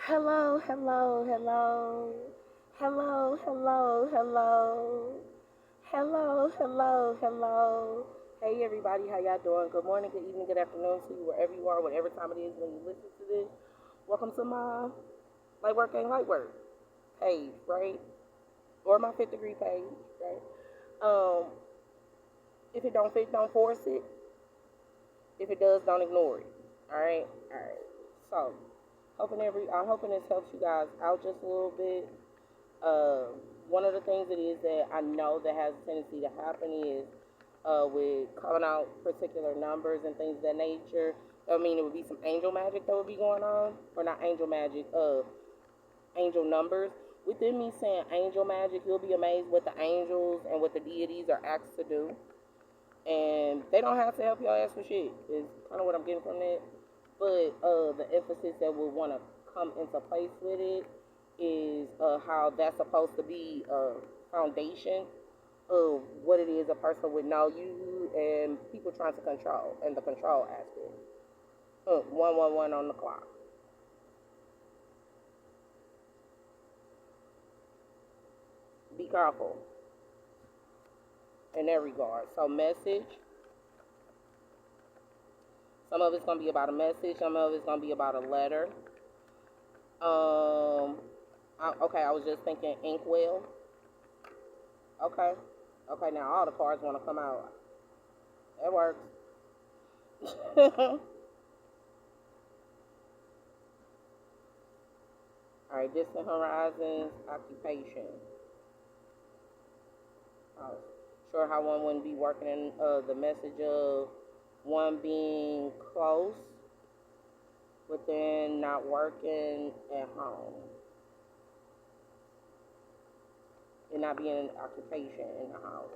Hello, hello, hello. Hello, hello, hello. Hello, hello, hello. Hey everybody, how y'all doing? Good morning, good evening, good afternoon to you wherever you are, whatever time it is when you listen to this. Welcome to my Light Work Ain't Light Work page, right? Or my fifth degree page, right? Um, if it don't fit, don't force it. If it does, don't ignore it. Alright? Alright. So I'm hoping this helps you guys out just a little bit. Uh, One of the things it is that I know that has a tendency to happen is with calling out particular numbers and things of that nature. I mean, it would be some angel magic that would be going on, or not angel magic, angel numbers. Within me saying angel magic, you'll be amazed what the angels and what the deities are asked to do, and they don't have to help your ass for shit. Is kind of what I'm getting from that. But the emphasis that would want to come into place with it is how that's supposed to be a foundation of what it is a person would know you and people trying to control and the control aspect. 111 on the clock. Be careful in that regard. So message. Some of it's gonna be about a message. Some of it's gonna be about a letter. Okay, I was just thinking inkwell. Okay. Okay, now all the cards want to come out. That works. All right, distant horizons, occupation. Sure how one wouldn't be working in the message of one being close, but then not working at home. And not being an occupation in the house.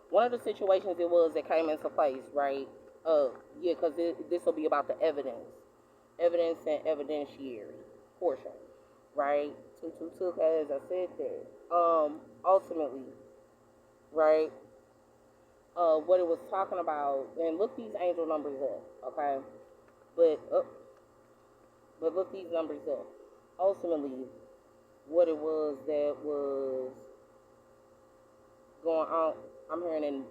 One of the situations it was that came into place, right? Yeah, because this will be about the evidence and evidentiary portion, right? Took as I said that. Ultimately, right? What it was talking about, and look these angel numbers up, okay? But but look these numbers up. Ultimately, what it was that was going on, I'm hearing in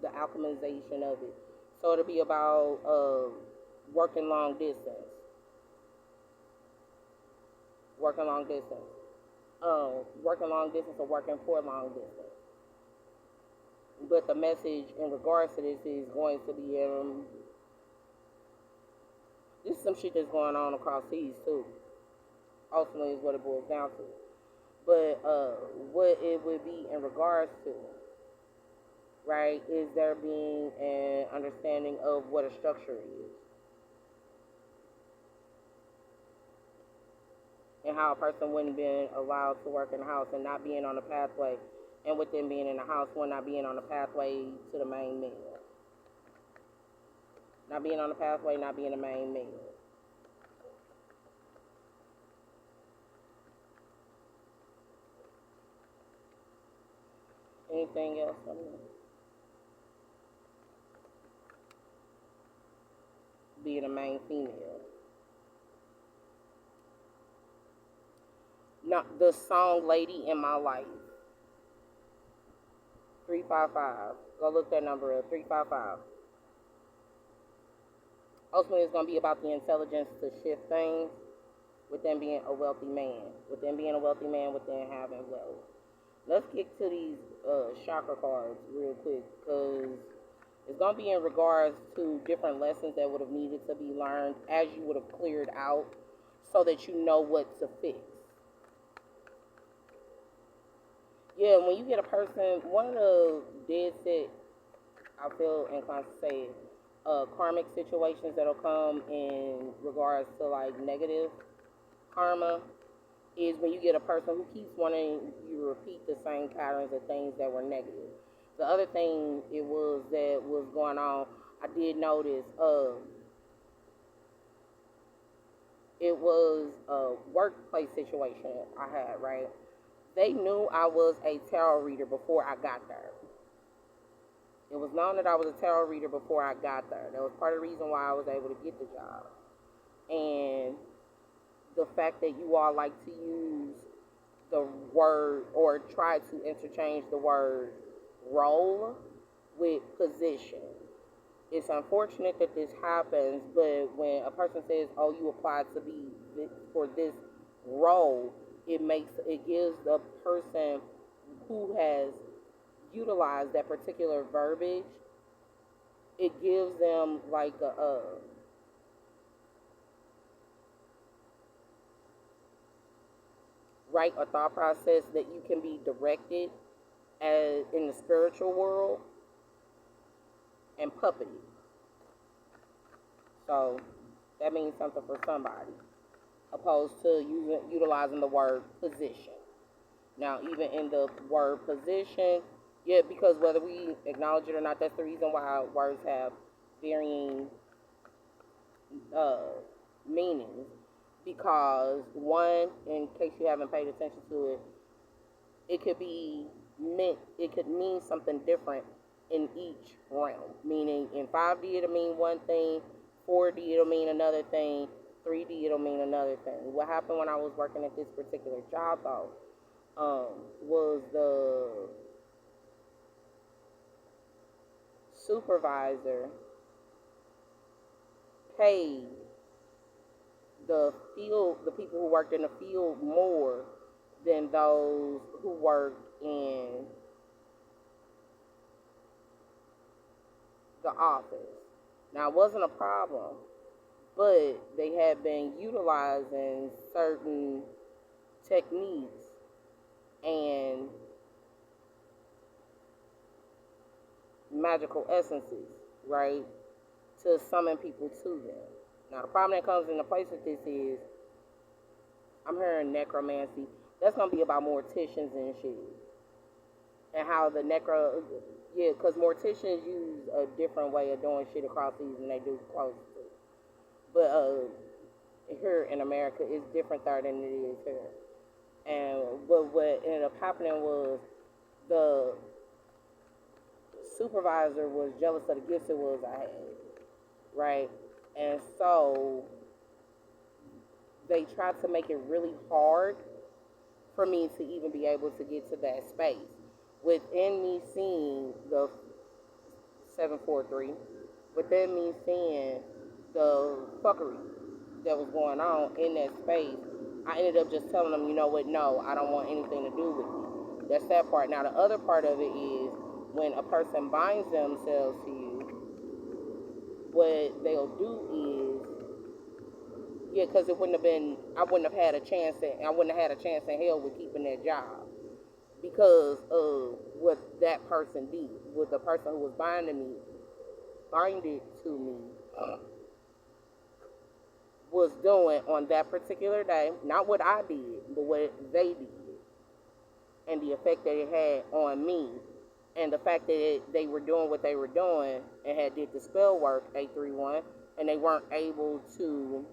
the alchemization of it. So it'll be about working long distance, working long distance, working long distance or working for long distance. But the message in regards to this is going to be this is some shit that's going on across seas too. Ultimately, is what it boils down to. But what it would be in regards to, right, is there being an understanding of what a structure is and how a person wouldn't be allowed to work in the house and not being on the pathway, and with them being in the house, one not being on the pathway to the main meal. Not being on the pathway, not being the main meal. Anything else on that? Being a main female. Not the song Lady in My Life. 355. Go look that number up. 355. Ultimately, it's going to be about the intelligence to shift things with them being a wealthy man. With them being a wealthy man, with them having wealth. Let's get to these chakra cards real quick because it's going to be in regards to different lessons that would have needed to be learned as you would have cleared out so that you know what to fix. Yeah, when you get a person, one of the dead set, I feel inclined to say, karmic situations that'll come in regards to like negative karma is when you get a person who keeps wanting you to repeat the same patterns of things that were negative. The other thing it was that was going on, I did notice, it was a workplace situation I had, right? They knew I was a tarot reader before I got there. It was known that I was a tarot reader before I got there. That was part of the reason why I was able to get the job. And the fact that you all like to use the word or try to interchange the word role with position. It's unfortunate that this happens, but when a person says, "Oh, you applied to be for this role," it gives the person who has utilized that particular verbiage, it gives them like a thought process that you can be directed as in the spiritual world and puppeted. So that means something for somebody, opposed to utilizing the word position. Now, even in the word position, yeah, because whether we acknowledge it or not, that's the reason why words have varying meanings. Because one, in case you haven't paid attention to it, it could mean something different in each realm. Meaning in 5D it'll mean one thing, 4D it'll mean another thing, 3D it'll mean another thing. What happened when I was working at this particular job though, was the supervisor paid the people who worked in the field more than those who worked in the office. Now, it wasn't a problem, but they had been utilizing certain techniques and magical essences, right, to summon people to them. Now, the problem that comes into place with this is, I'm hearing necromancy. That's going to be about morticians and shit. And how the because morticians use a different way of doing shit across seas than they do close to. But here in America, it's different there than it is here. And what ended up happening was the supervisor was jealous of the gifts it was I had, right? And so they tried to make it really hard for me to even be able to get to that space. Within me seeing the 743, within me seeing the fuckery that was going on in that space, I ended up just telling them, you know what, no, I don't want anything to do with it. That's that part. Now, the other part of it is when a person binds themselves to you, what they'll do is, because I wouldn't have had a chance in hell with keeping that job because of what that person did, what the person who was binded to me, was doing on that particular day. Not what I did, but what they did, and the effect that it had on me, and the fact that they were doing what they were doing and did the spell work 831, and they weren't able to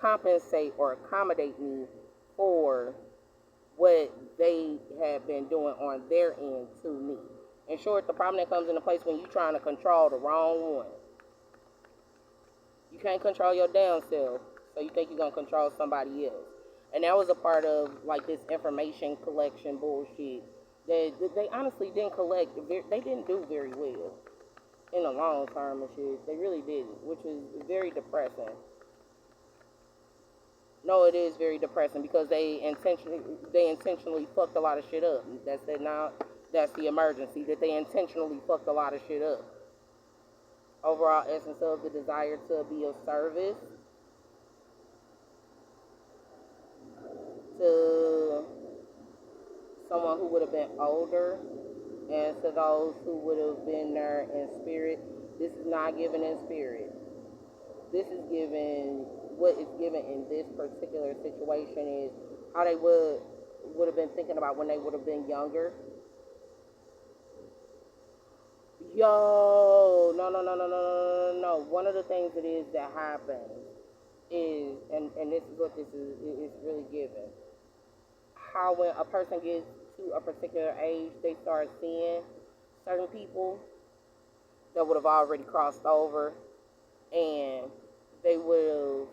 compensate or accommodate me for what they had been doing on their end to me. In short, the problem that comes into place when you're trying to control the wrong one. You can't control your damn self, so you think you're going to control somebody else. And that was a part of, like, this information collection bullshit that they honestly didn't collect. They didn't do very well in the long term and shit. They really didn't, which is very depressing. No, it is very depressing because they intentionally fucked a lot of shit up. That's the emergency, that they intentionally fucked a lot of shit up. Overall essence of the desire to be of service to someone who would have been older and to those who would have been there in spirit. This is not given in spirit. This is given, what is given in this particular situation is how they would have been thinking about when they would have been younger. Yo, no. One of the things it is that happens is, and this is what this is really given, how when a person gets to a particular age, they start seeing certain people that would have already crossed over, and they will,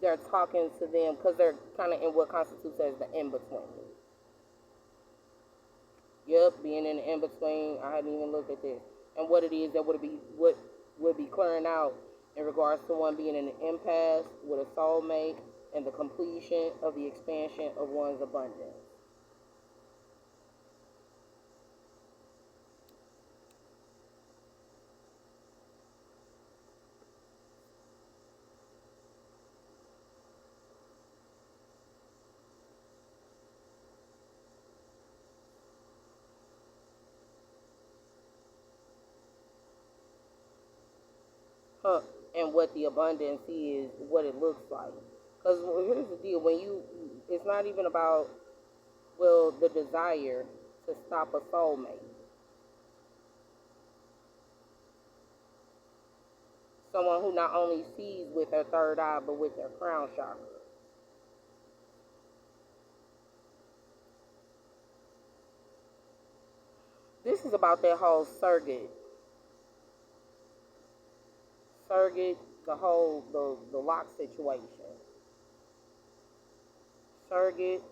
they're talking to them because they're kind of in what constitutes as the in-between. Yep, being in the in-between, I hadn't even looked at this. And what it is that what would be clearing out in regards to one being in an impasse with a soulmate and the completion of the expansion of one's abundance. Huh. And what the abundance is, what it looks like. Because here's the deal, it's not even about, well, the desire to stop a soulmate. Someone who not only sees with their third eye, but with their crown chakra. This is about that whole surrogate, the whole, the lock situation. Surrogate,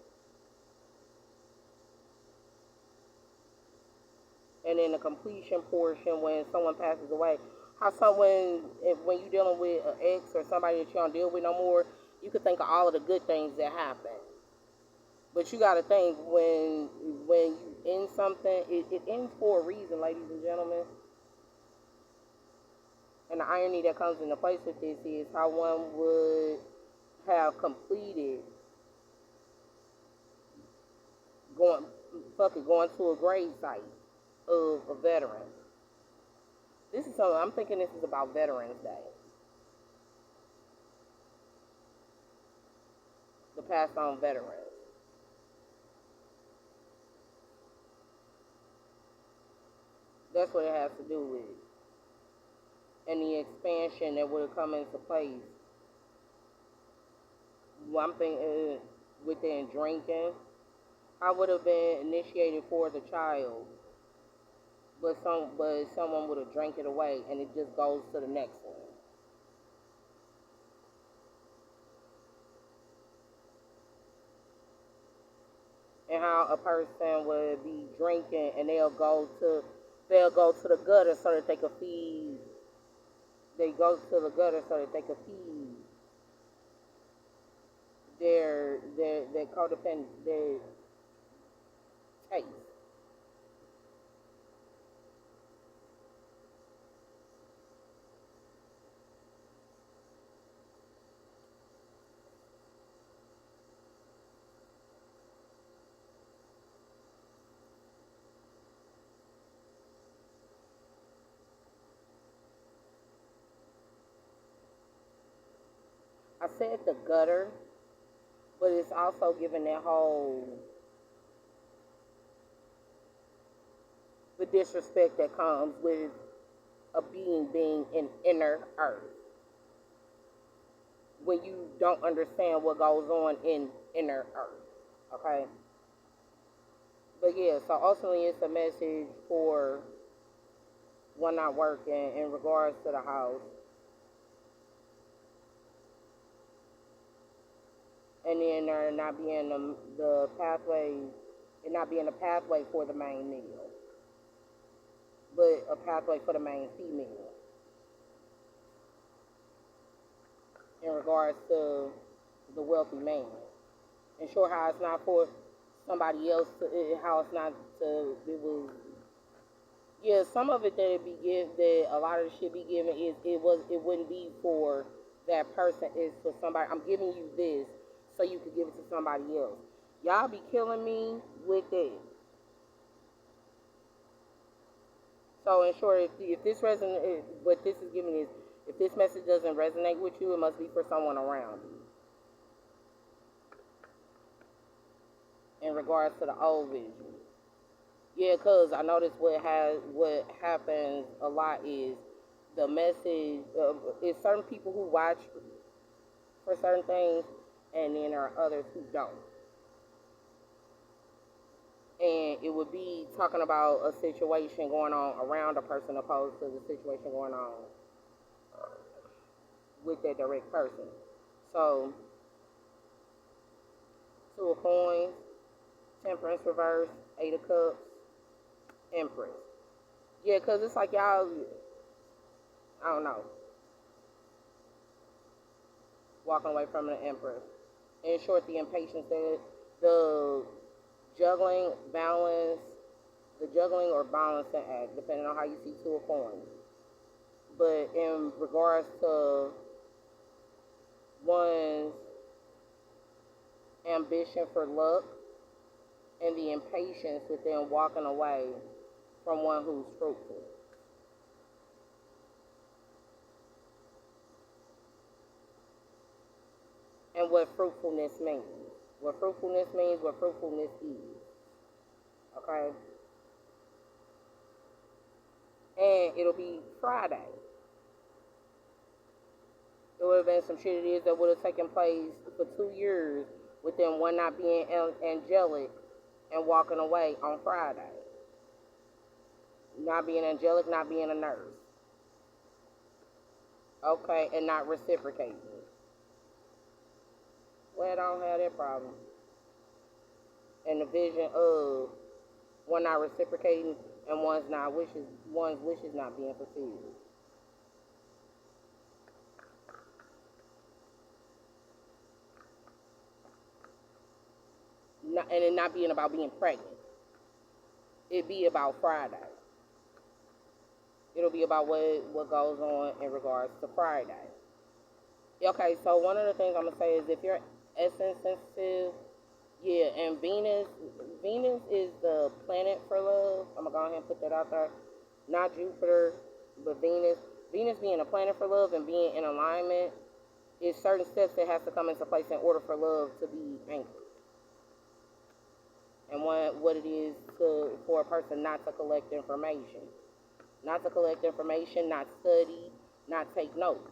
and then the completion portion when someone passes away. How when you're dealing with an ex or somebody that you don't deal with no more, you can think of all of the good things that happen. But you got to think when you end something, it ends for a reason, ladies and gentlemen. And the irony that comes into place with this is how one would have completed going to a grave site of a veteran. This is something I'm thinking this is about Veterans Day. The passed on veterans. That's what it has to do with. And the expansion that would have come into place. Well, I'm thinking within drinking, I would have been initiated for the child, but someone would have drank it away, and it just goes to the next one. And how a person would be drinking, and they'll go to the gutter so that they could feed. They go to the gutter so that they could feed their codependent, their taste. I said the gutter, but it's also given that whole the disrespect that comes with a being in inner earth. When you don't understand what goes on in inner earth. Okay? But yeah, so ultimately it's a message for one not working in regards to the house. And then there not being the pathway, it not being a pathway for the main male, but a pathway for the main female. In regards to the wealthy man. And sure how it's not for somebody else, how it's not to, it was, yeah, some of it that that a lot of the shit be given is, it wouldn't be for that person, it's for somebody, I'm giving you this so you could give it to somebody else. Y'all be killing me with it. So in short, if this resonates, what this is giving is, if this message doesn't resonate with you, it must be for someone around you. In regards to the old vision. Yeah, because I noticed what happens a lot is the message, is certain people who watch for certain things, and then there are others who don't. would be talking about a situation going on around a person opposed to the situation going on with that direct person. So, Two of Coins, Temperance reverse, Eight of Cups, Empress. Yeah, because it's like y'all, I don't know, walking away from the Empress. In short, the impatience, the juggling, balance, the juggling or balancing act, depending on how you see Two of Coins. But in regards to one's ambition for luck and the impatience within walking away from one who's fruitful. And what fruitfulness means. What fruitfulness means, what fruitfulness is. Okay? And it'll be Friday. There would have been some shit it is that would have taken place for 2 years with them one not being angelic and walking away on Friday. Not being angelic, not being a nurse. Okay, and not reciprocating. Well, I don't have that problem. And the vision of one not reciprocating and one's wishes not being fulfilled. And it not being about being pregnant. It be about Friday. It'll be about what goes on in regards to Friday. Okay, so one of the things I'm going to say is if you're essence sensitive, yeah, and Venus is the planet for love. I'm going to go ahead and put that out there. Not Jupiter, but Venus. Venus being a planet for love and being in alignment is certain steps that has to come into place in order for love to be anchored. And what it is for a person not to collect information. Not to collect information, not study, not take notes.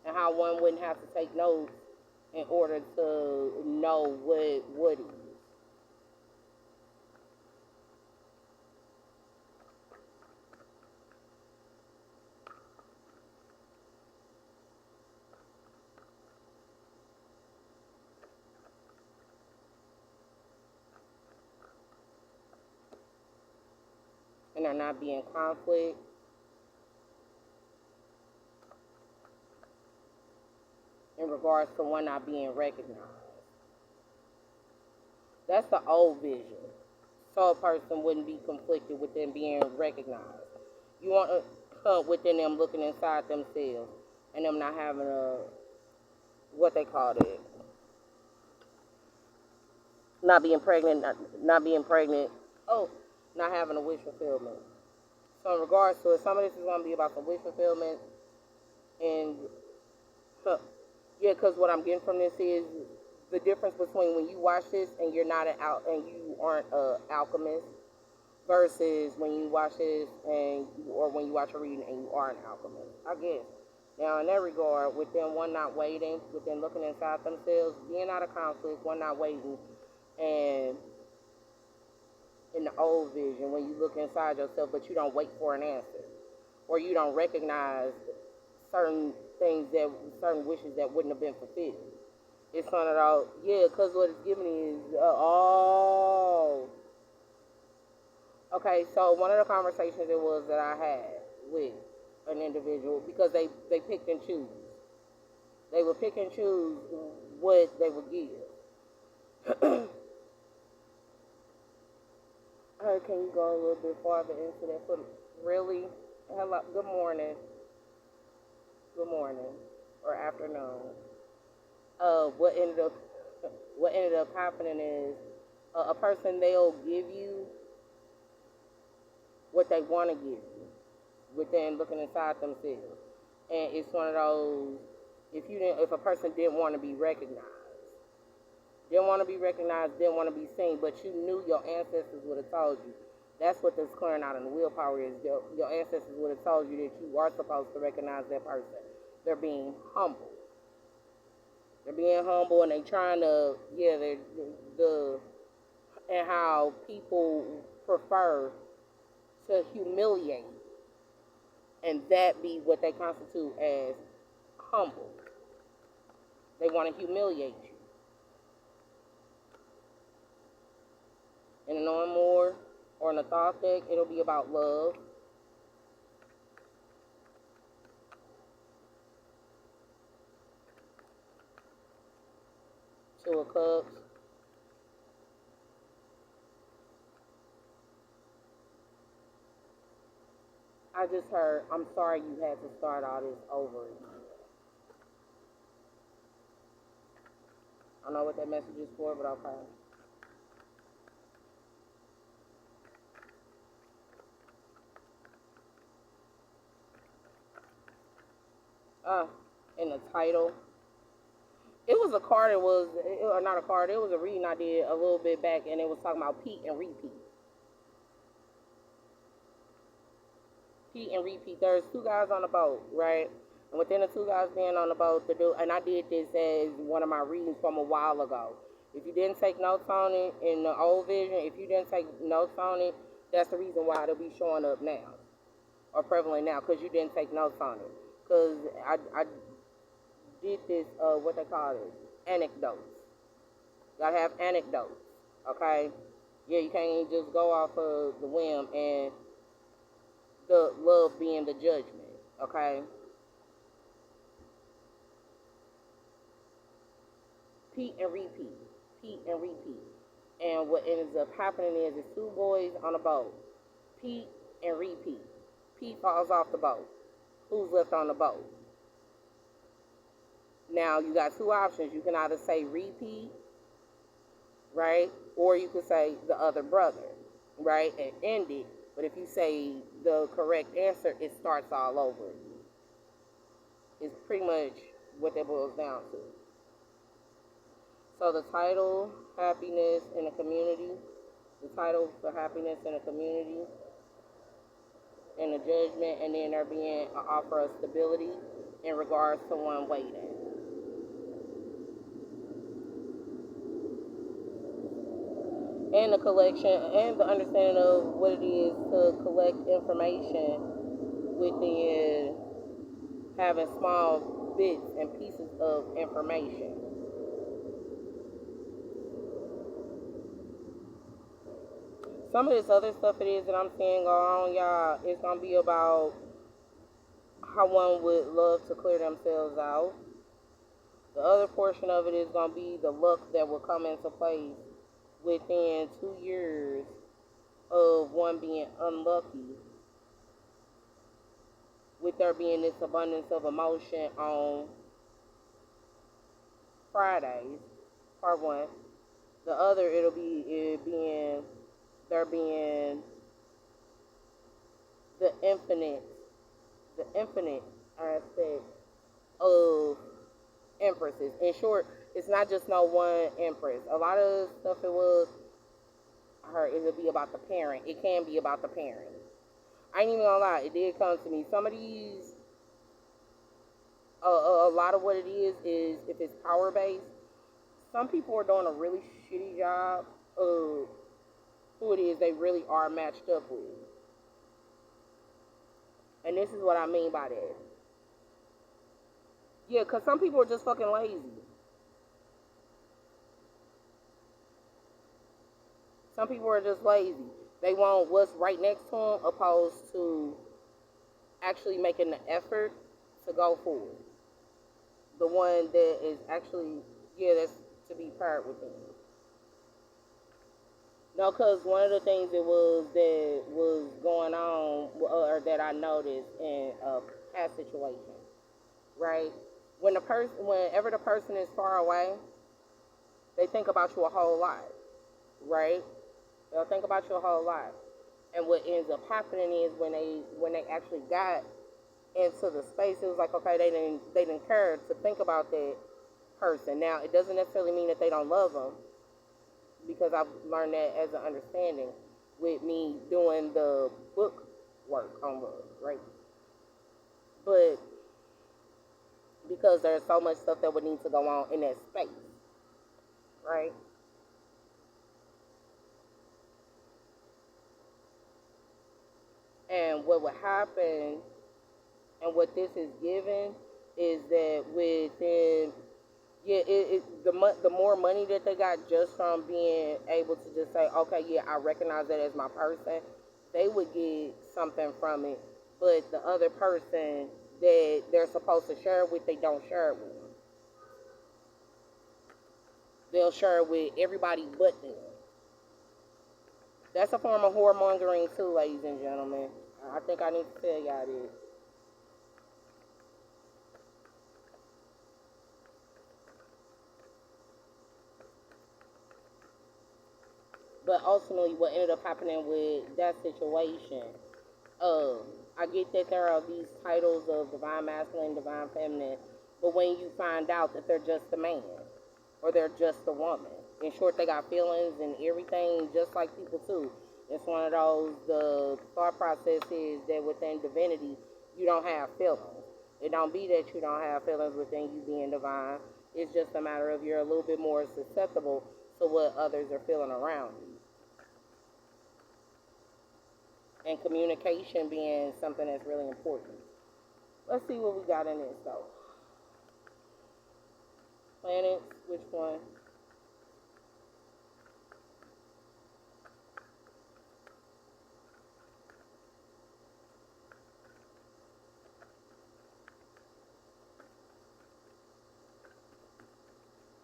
And how one wouldn't have to take notes in order to know what is. And there not being conflict. In regards to one not being recognized. That's the old vision. So a person wouldn't be conflicted with them being recognized. You want to come within them looking inside themselves and them not having what they call it. Not being pregnant. Not having a wish fulfillment. So in regards to it, some of this is going to be about some wish fulfillment. And, yeah, because what I'm getting from this is the difference between when you watch this and you're not and you aren't an alchemist versus when you watch this or when you watch a reading and you are an alchemist, I guess. Now, in that regard, with them one not waiting, with them looking inside themselves, being out of conflict, one not waiting, and in the old vision, when you look inside yourself, but you don't wait for an answer, or you don't recognize certain wishes that wouldn't have been fulfilled. It's kind of all, yeah, because what it's giving is, okay, so one of the conversations it was that I had with an individual, because they picked and choose. They would pick and choose what they would give. Can you go a little bit farther into that? Really? Hello, good morning. Good morning or afternoon. What ended up happening is a person, they'll give you what they want to give you within looking inside themselves. And it's one of those, if a person didn't want to be recognized, didn't want to be seen, but you knew your ancestors would have told you. That's what this clearing out in the willpower is. Your ancestors would have told you that you are supposed to recognize that person. They're being humble. They're being humble and they trying to, yeah, the and how people prefer to humiliate, and that be what they constitute as humble. They want to humiliate you. In a knowing more or in a thought deck, it'll be about love. Two of Cups. I just heard, I'm sorry you had to start all this over again. I don't know what that message is for, but okay. In the title. It was a card, or not a card, it was a reading I did a little bit back, and it was talking about Pete and repeat. Pete and repeat. There's two guys on the boat, right? And within the two guys being on the boat, and I did this as one of my readings from a while ago. If you didn't take notes on it in the old vision, if you didn't take notes on it, that's the reason why it'll be showing up now, or prevalent now, because you didn't take notes on it. Because I did this, what they call it, anecdotes. You gotta have anecdotes, okay? Yeah, you can't just go off of the whim and the love being the judgment, okay? Pete and repeat, Pete and repeat. And what ends up happening is it's two boys on a boat. Pete and repeat. Pete falls off the boat. Who's left on the boat? Now, you got two options. You can either say repeat, right? Or you could say the other brother, right? And end it. But if you say the correct answer, it starts all over. It's pretty much what that boils down to. So the title, Happiness in a Community. The title for Happiness in a Community. And the Judgment. And then there being an offer of stability in regards to one waiting. And the collection and the understanding of what it is to collect information within having small bits and pieces of information. Some of this other stuff it is that I'm seeing go on, y'all, it's going to be about how one would love to clear themselves out. The other portion of it is going to be the luck that will come into place within 2 years of one being unlucky, with there being this abundance of emotion on Fridays, part one. The other, it'll be it being there being the infinite aspect of empresses. In short, it's not just no one empress. A lot of stuff it was her, it'll be about the parent. It can be about the parent. I ain't even gonna lie, it did come to me. Some of these, a lot of what it is if it's power based, some people are doing a really shitty job of who it is they really are matched up with. And this is what I mean by that. Yeah, because some people are just fucking lazy. Some people are just lazy. They want what's right next to them opposed to actually making the effort to go forward. The one that is actually, yeah, that's to be paired with them. No, because one of the things that was going on, or that I noticed in a past situation, right? Whenever the person is far away, they think about you a whole lot, right? They'll think about you a whole lot. And what ends up happening is when they actually got into the space, it was like, okay, they didn't care to think about that person. Now, it doesn't necessarily mean that they don't love them, because I've learned that as an understanding with me doing the book work on love, right? But because there's so much stuff that would need to go on in that space, right? And what would happen, and what this is given, is that within, yeah, the more money that they got just from being able to just say, okay, yeah, I recognize that as my person, they would get something from it. But the other person that they're supposed to share it with, they don't share it with them. They'll share it with everybody but them. That's a form of whoremongering too, ladies and gentlemen. I think I need to tell y'all this. But ultimately, what ended up happening with that situation, I get that there are these titles of divine masculine, divine feminine, but when you find out that they're just a man or they're just a woman, in short, they got feelings and everything, just like people too. It's one of those, the thought process is that within divinity, you don't have feelings. It don't be that you don't have feelings within you being divine. It's just a matter of you're a little bit more susceptible to what others are feeling around you. And communication being something that's really important. Let's see what we got in this though. Planets, which one?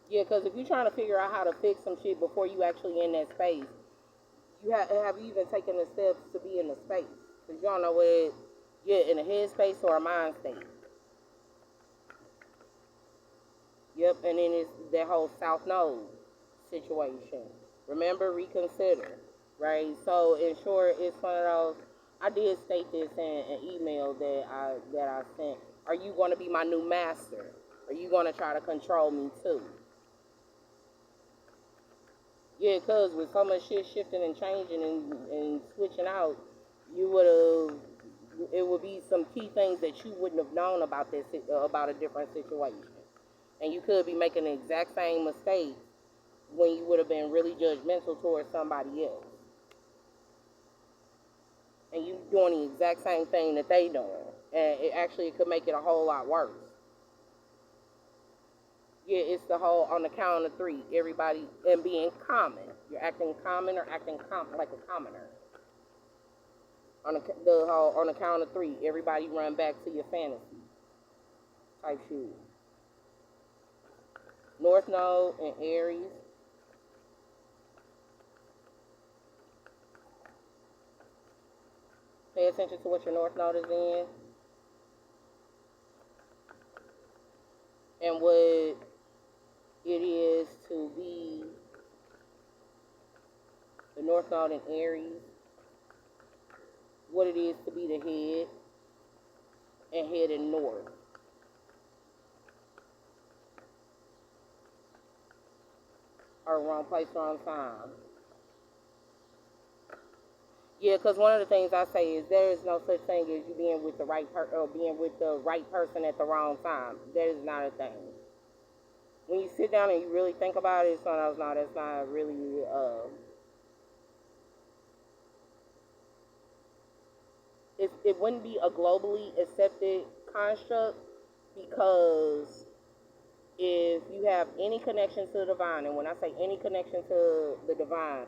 Yeah, because if you're trying to figure out how to fix some shit before you actually in that space, you have you even taken the steps to be in the space? Because you don't know whether you're in a head space or a mind state. Yep, and then it's that whole South Node situation. Remember, reconsider, right? So in short, it's one of those. I did state this in an email that I sent. Are you going to be my new master? Are you going to try to control me too? Yeah, because with so much shit shifting and changing and switching out, you would have. It would be some key things that you wouldn't have known about this about a different situation, and you could be making the exact same mistake when you would have been really judgmental towards somebody else, and you doing the exact same thing that they doing, and it could make it a whole lot worse. Yeah, it's the whole on the count of three, everybody and being common. You're acting common or acting like a commoner. The whole on the count of three, everybody run back to your fantasy type shit. North Node and Aries. Pay attention to what your North Node is in and what it is to be the North Node in Aries, what it is to be the head and head in North. Or wrong place, wrong time. Yeah, because one of the things I say is there is no such thing as you being with the being with the right person at the wrong time. That is not a thing. When you sit down and you really think about it, that's not really it wouldn't be a globally accepted construct, because if you have any connection to the divine, and when I say any connection to the divine,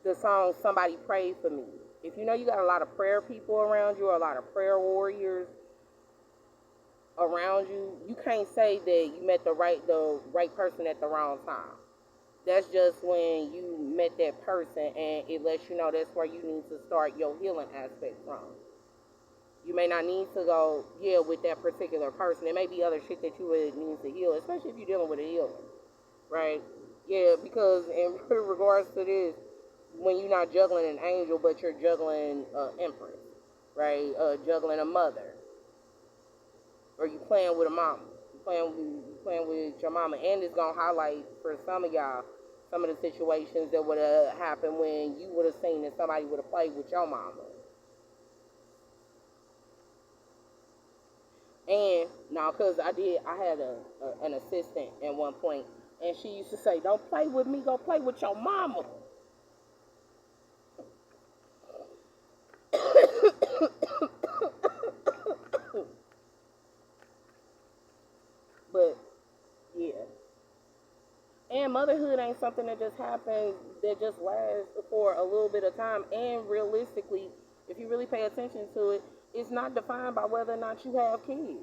the song "Somebody Pray for Me." If you know you got a lot of prayer people around you, or a lot of prayer warriors around you, you can't say that you met the right person at the wrong time. That's just when you met that person, and it lets you know that's where you need to start your healing aspect from. You may not need to go, yeah, with that particular person. There may be other shit that you would need to heal, especially if you're dealing with a healing, right? Yeah, because in regards to this, when you're not juggling an angel, but you're juggling empress, right? Juggling a mother, or you playing with a mama, you playing with your mama, and it's gonna highlight for some of y'all some of the situations that would have happened when you would have seen that somebody would have played with your mama. And now, cause I had an assistant at one point, and she used to say, "Don't play with me, go play with your mama." But yeah, and motherhood ain't something that just happens, that just lasts for a little bit of time. And realistically, if you really pay attention to it, it's not defined by whether or not you have kids.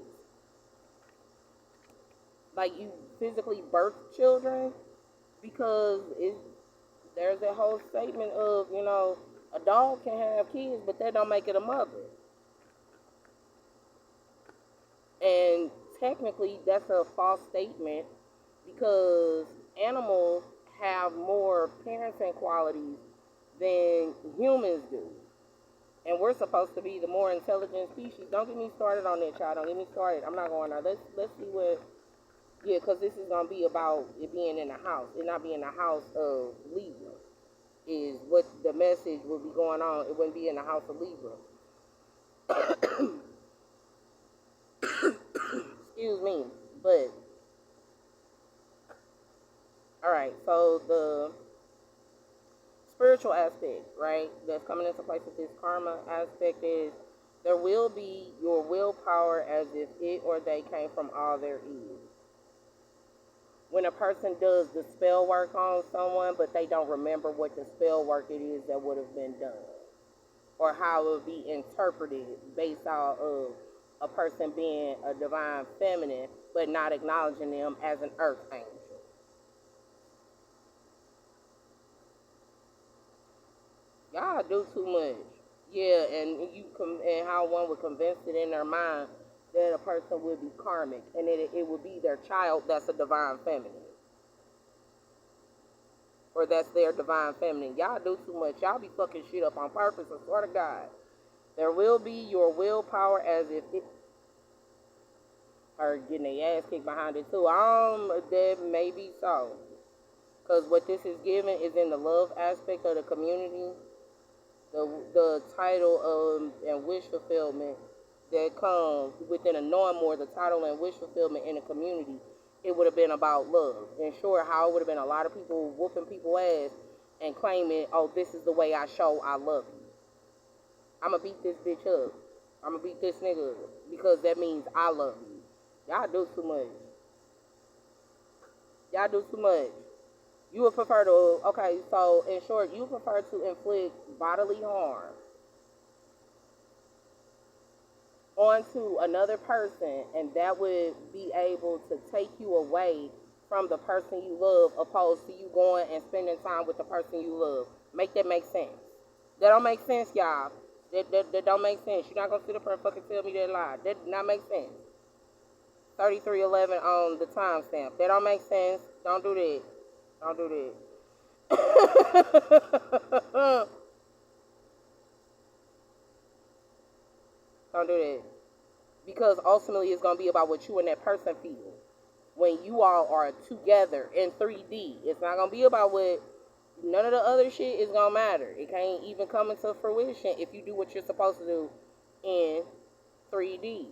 Like, you physically birth children, because there's that whole statement of, a dog can have kids, but that don't make it a mother. And technically, that's a false statement, because animals have more parenting qualities than humans do. And we're supposed to be the more intelligent species. Don't get me started on that, child. Don't get me started. I'm not going there. Let's see what. Yeah, because this is gonna be about it being in the house. It not being the house of Libra is what the message will be going on. It wouldn't be in the house of Libra. Excuse me. But all right. So the spiritual aspect, right, that's coming into place with this karma aspect is there will be your willpower as if it or they came from all there is. When a person does the spell work on someone, but they don't remember what the spell work it is that would have been done, or how it would be interpreted based off of a person being a divine feminine, but not acknowledging them as an earth angel. Y'all do too much. Yeah, and how one would convince it in their mind that a person would be karmic, and it would be their child that's a divine feminine, or that's their divine feminine. Y'all do too much. Y'all be fucking shit up on purpose. I swear to God. There will be your willpower as if it. Her getting their ass kicked behind it too. That may be so. Because what this is given is in the love aspect of the community. The title and wish fulfillment that comes within a norm, or the title and wish fulfillment in the community, it would have been about love. And sure, how it would have been a lot of people whooping people's ass and claiming, oh, this is the way I show I love you. I'm going to beat this bitch up. I'm going to beat this nigga up because that means I love you. Y'all do too much. Y'all do too much. You would prefer to, okay, so in short, you prefer to inflict bodily harm onto another person, and that would be able to take you away from the person you love, opposed to you going and spending time with the person you love. Make that make sense. That don't make sense, y'all. That don't make sense. You're not going to sit up here and fucking tell me that lie. That does not make sense. 3311 on the timestamp. That don't make sense. Don't do that. Don't do that. Don't do that. Because ultimately it's going to be about what you and that person feel when you all are together in 3D. It's not going to be about what, none of the other shit is going to matter. It can't even come into fruition if you do what you're supposed to do in 3D.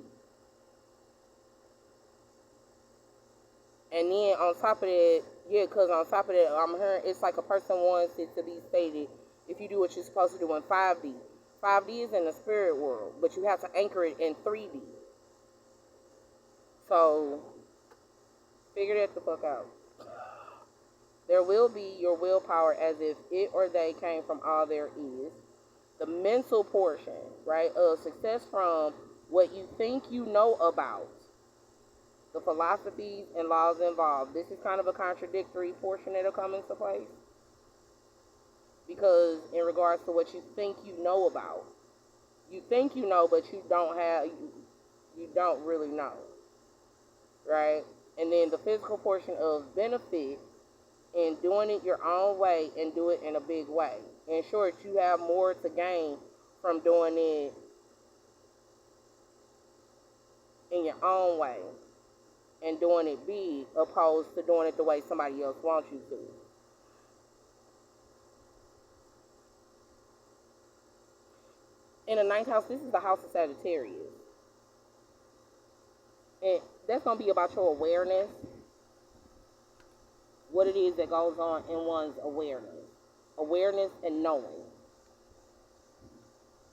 And then on top of that, yeah, because on top of that, I'm hearing it's like a person wants it to be stated, if you do what you're supposed to do in 5D. 5D is in the spirit world, but you have to anchor it in 3D. So, figure that the fuck out. There will be your willpower as if it or they came from all there is. The mental portion, right, of success from what you think you know about the philosophies and laws involved. This is kind of a contradictory portion that'll come into place. Because in regards to what you think you know about, you think you know, but you don't really know, right? And then the physical portion of benefit in doing it your own way and do it in a big way. In short, you have more to gain from doing it in your own way and doing it big, opposed to doing it the way somebody else wants you to. In the ninth house, this is the house of Sagittarius. And that's going to be about your awareness, what it is that goes on in one's awareness and knowing.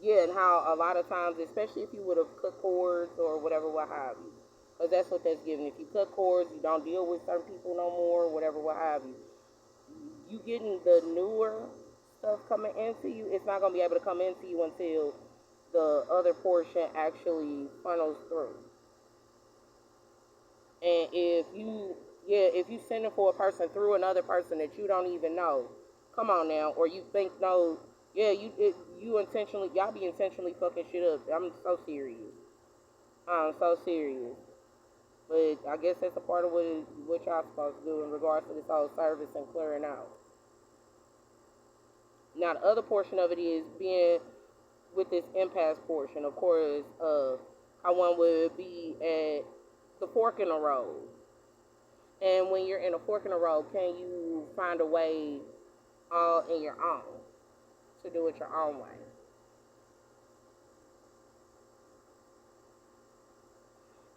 Yeah, and how a lot of times, especially if you would have cut cords or whatever, what have you, because that's what that's given. If you cut cords, you don't deal with certain people no more, whatever, what have you. You getting the newer stuff coming into you, it's not going to be able to come into you until the other portion actually funnels through. And if you sending for a person through another person that you don't even know, come on now, or you think no, yeah, you intentionally, y'all be intentionally fucking shit up. I'm so serious. I'm so serious. But I guess that's a part of what y'all supposed to do in regards to this whole service and clearing out. Now the other portion of it is being with this impasse portion, of course, how one would be at the fork in the road. And when you're in a fork in the road, can you find a way all in your own to do it your own way?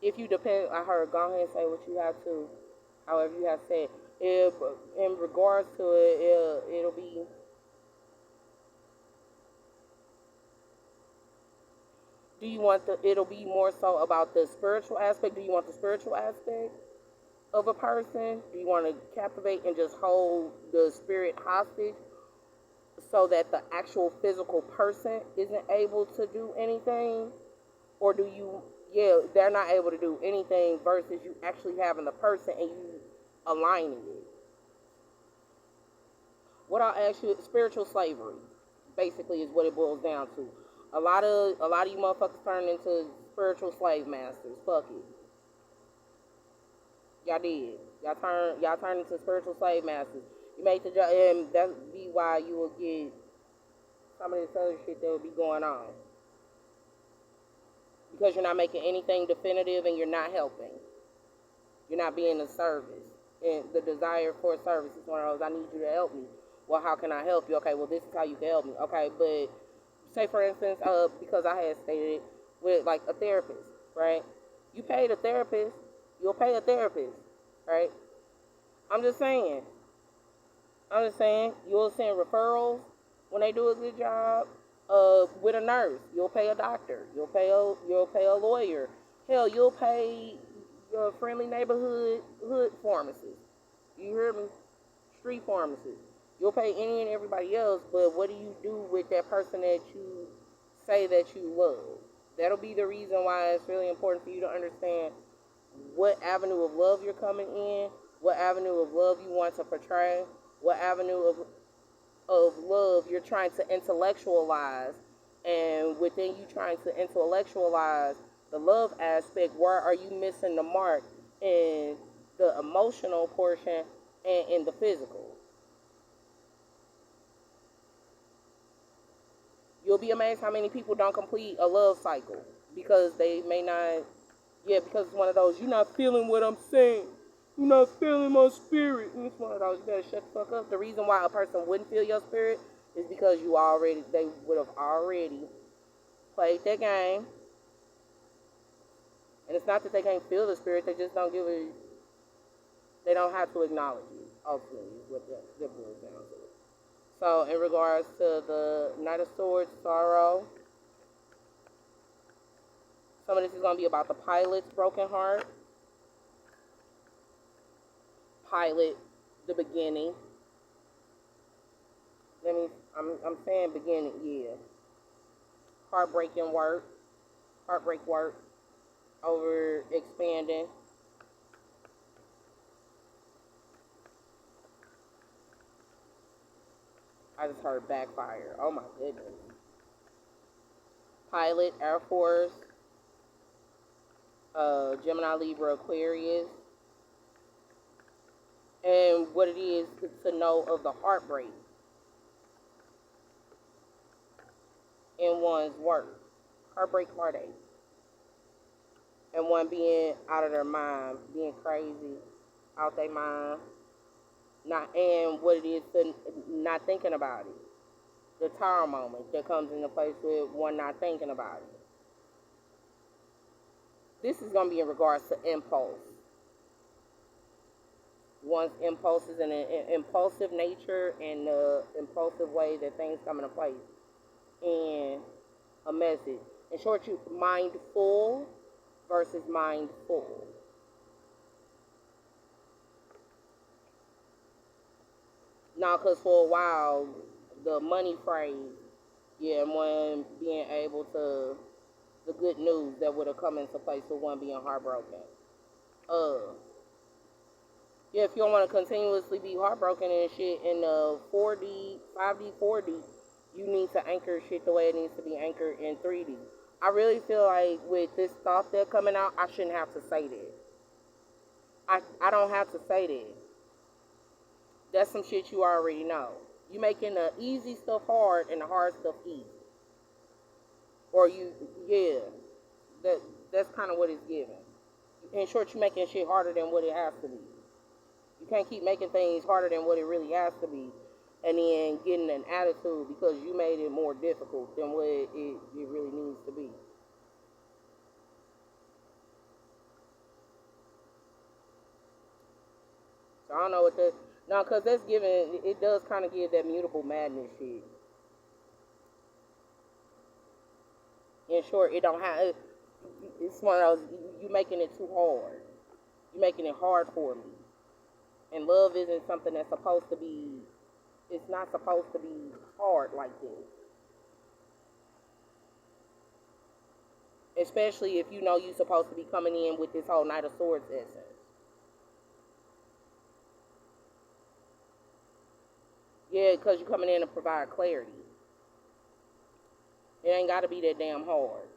If you depend, I heard, go ahead and say what you have to, however you have said. If, in regards to it, it'll be, it'll be more so about the spiritual aspect. Do you want the spiritual aspect of a person? Do you want to captivate and just hold the spirit hostage so that the actual physical person isn't able to do anything? Or do you, yeah, they're not able to do anything versus you actually having the person and you aligning it? What I'll ask you, spiritual slavery, basically, is what it boils down to. A lot of you motherfuckers turn into spiritual slave masters. Fuck it. Y'all did. Y'all turned into spiritual slave masters. You made the job, and that be why you will get some of this other shit that will be going on. Because you're not making anything definitive and you're not helping. You're not being of service. And the desire for service is one of those, I need you to help me. Well, how can I help you? Okay, well, this is how you can help me. Okay, but say, for instance, because I had stated it with, like, a therapist, right? You paid a therapist, you'll pay a therapist, right? I'm just saying, you'll send referrals when they do a good job. With a nurse, you'll pay a doctor. You'll pay a lawyer. Hell, you'll pay your friendly neighborhood hood pharmacist. You hear me? Street pharmacist. You'll pay any and everybody else. But what do you do with that person that you say that you love? That'll be the reason why it's really important for you to understand what avenue of love you're coming in, what avenue of love you want to portray, what avenue of love you're trying to intellectualize, and within you trying to intellectualize the love aspect, where are you missing the mark in the emotional portion and in the physical? You'll be amazed how many people don't complete a love cycle because they may not, because it's one of those, you're not feeling what I'm saying. You're not feeling my spirit. And it's one of those, you better shut the fuck up. The reason why a person wouldn't feel your spirit is because they would have already played that game. And it's not that they can't feel the spirit, they just don't they don't have to acknowledge it, ultimately, is what that boils down to. So, in regards to the Knight of Swords, sorrow, some of this is going to be about the pilot's broken heart. Pilot, the beginning. I'm saying beginning, yeah. Heartbreak work, over expanding. I just heard backfire. Oh my goodness. Pilot, Air Force, Gemini, Libra, Aquarius. And what it is to know of the heartbreak in one's work. Heartbreak, heartache. And one being out of their mind, being crazy, out their mind. And what it is to not thinking about it. The tower moment that comes into place with one not thinking about it. this is going to be in regards to impulse. One's impulses and an impulsive nature and the impulsive way that things come into place. And a message. In short, you mindful versus mindful. Now, because for a while, the money phrase, yeah, and one being able to, the good news that would have come into place for one being heartbroken. Yeah, if you don't want to continuously be heartbroken and shit in the 4D, 5D, 4D, you need to anchor shit the way it needs to be anchored in 3D. I really feel like with this thought that's coming out, I shouldn't have to say that. I don't have to say that. That's some shit you already know. You making the easy stuff hard and the hard stuff easy. Or that's kind of what it's giving. In short, you're making shit harder than what it has to be. You can't keep making things harder than what it really has to be and then getting an attitude because you made it more difficult than what it really needs to be. So I don't know what that... No, because that's giving... It does kind of give that mutable madness shit. In short, it don't have... It's one of those... You making it too hard. You making it hard for me. And love isn't something that's supposed to be... It's not supposed to be hard like this. Especially if you know you're supposed to be coming in with this whole Knight of Swords essence. Yeah, because you're coming in to provide clarity. It ain't got to be that damn hard.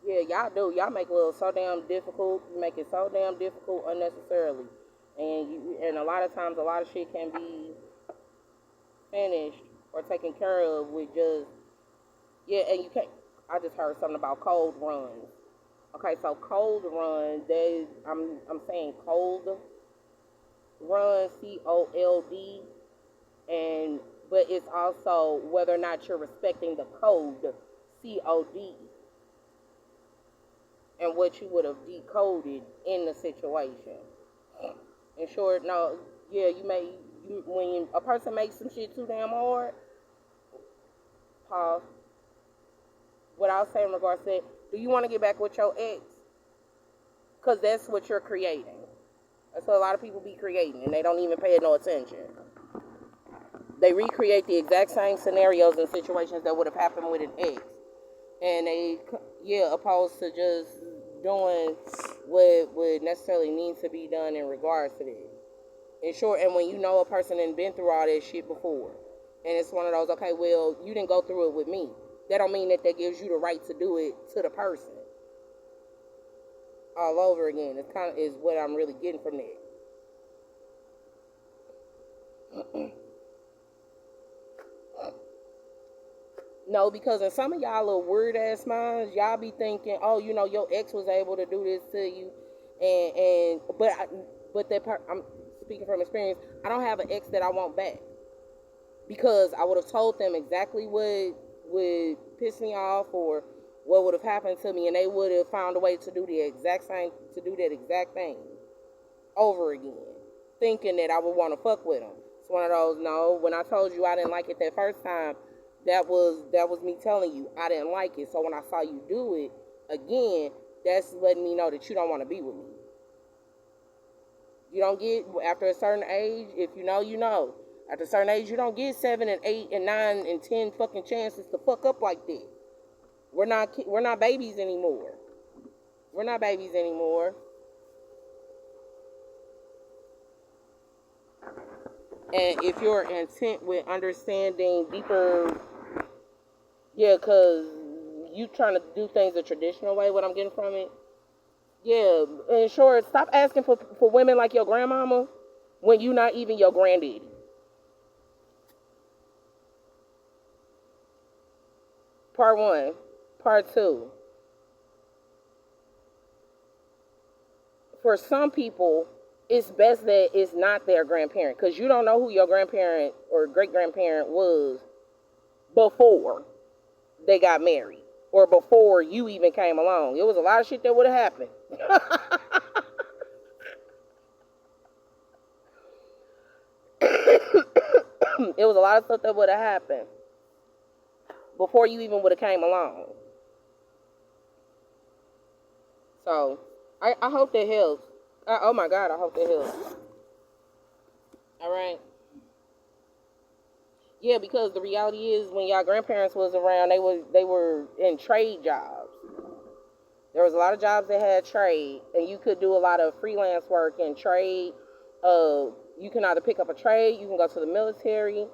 Yeah, y'all do. Y'all make love so damn difficult. You make it so damn difficult unnecessarily. And a lot of times, a lot of shit can be finished or taken care of with just... Yeah, and you can't... I just heard something about cold runs. Okay, so cold run, I'm saying cold run, COLD, but it's also whether or not you're respecting the code, COD, and what you would have decoded in the situation. In short, no, yeah, when a person makes some shit too damn hard, pause. What I'll say in regards to it, do you want to get back with your ex? Because that's what you're creating. That's what a lot of people be creating, and they don't even pay it no attention. They recreate the exact same scenarios and situations that would have happened with an ex. And they, opposed to just doing what would necessarily need to be done in regards to that. In short, and when you know a person and been through all that shit before, and it's one of those, okay, well, you didn't go through it with me. That don't mean that gives you the right to do it to the person. All over again. It's kind of is what I'm really getting from that. No, because in some of y'all little weird ass minds, y'all be thinking, oh, your ex was able to do this to you, I'm speaking from experience. I don't have an ex that I want back because I would have told them exactly what would piss me off or what would have happened to me, and they would have found a way to do that exact thing over again, thinking that I would want to fuck with them. It's one of those, no, when I told you I didn't like it that first time, that was me telling you I didn't like it. So when I saw you do it again, that's letting me know that you don't want to be with me. You don't get, after a certain age, if you know, you know. After a certain age, you don't get 7 and 8 and 9 and 10 fucking chances to fuck up like that. We're not babies anymore. We're not babies anymore. And if you're intent with understanding deeper, because you trying to do things the traditional way, what I'm getting from it, and sure, stop asking for women like your grandmama when you not even your granddaddy. Part 1. Part 2. For some people, it's best that it's not their grandparent because you don't know who your grandparent or great-grandparent was before they got married or before you even came along. It was a lot of shit that would have happened. It was a lot of stuff that would have happened before you even would have came along. So I hope that helps. Oh my God, I hope that helps. All right. Yeah, because the reality is, when y'all grandparents was around, they were in trade jobs. There was a lot of jobs that had trade, and you could do a lot of freelance work and trade. You can either pick up a trade, you can go to the military,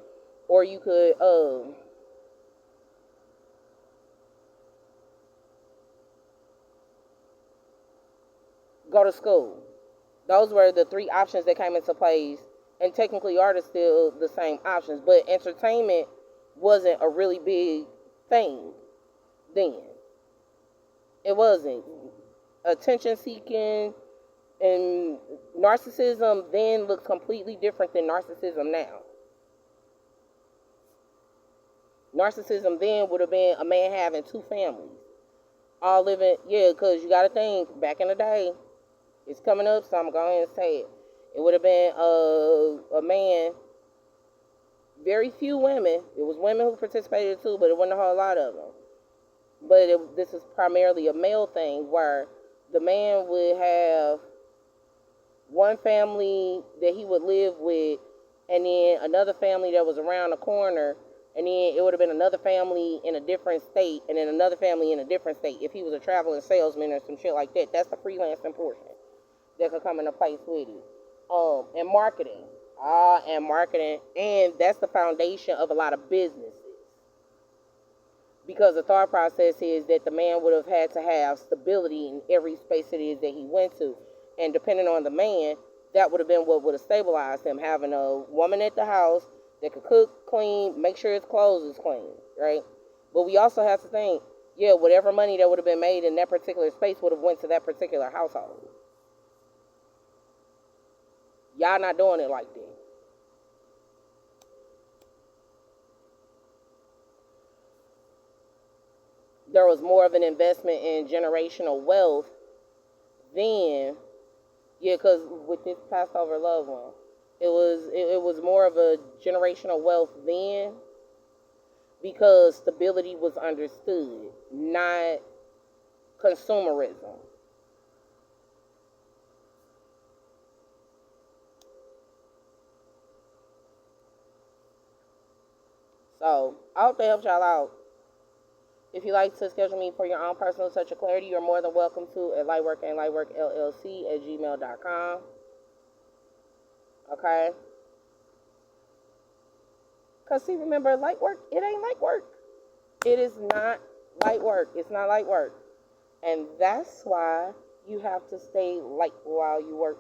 or you could go to school. Those were the three options that came into place, and technically art is still the same options, but entertainment wasn't a really big thing then. It wasn't. Attention seeking and narcissism then looks completely different than narcissism now. Narcissism then would have been a man having two families, all living, yeah, because you got to think, back in the day, it's coming up, so I'm going to say it. It would have been a man, very few women. It was women who participated too, but it wasn't a whole lot of them. But this is primarily a male thing, where the man would have one family that he would live with, and then another family that was around the corner, and then it would have been another family in a different state, and then another family in a different state if he was a traveling salesman or some shit like that. That's the freelancing portion that could come into place with it. And marketing. And marketing. And that's the foundation of a lot of businesses. Because the thought process is that the man would have had to have stability in every space it is that he went to. And depending on the man, that would have been what would have stabilized him, having a woman at the house that could cook, clean, make sure his clothes is clean, right? But we also have to think, yeah, whatever money that would have been made in that particular space would have went to that particular household. Y'all not doing it like that. There was more of an investment in generational wealth then, yeah, because with this Passover loved one, it was more of a generational wealth then, because stability was understood, not consumerism. So I hope that helps y'all out. If you'd like to schedule me for your own personal touch of clarity, you're more than welcome to at lightworkandlightworkllc@gmail.com. Okay? Because, see, remember, light work, it ain't light work. It is not light work. It's not light work. And that's why you have to stay light while you work.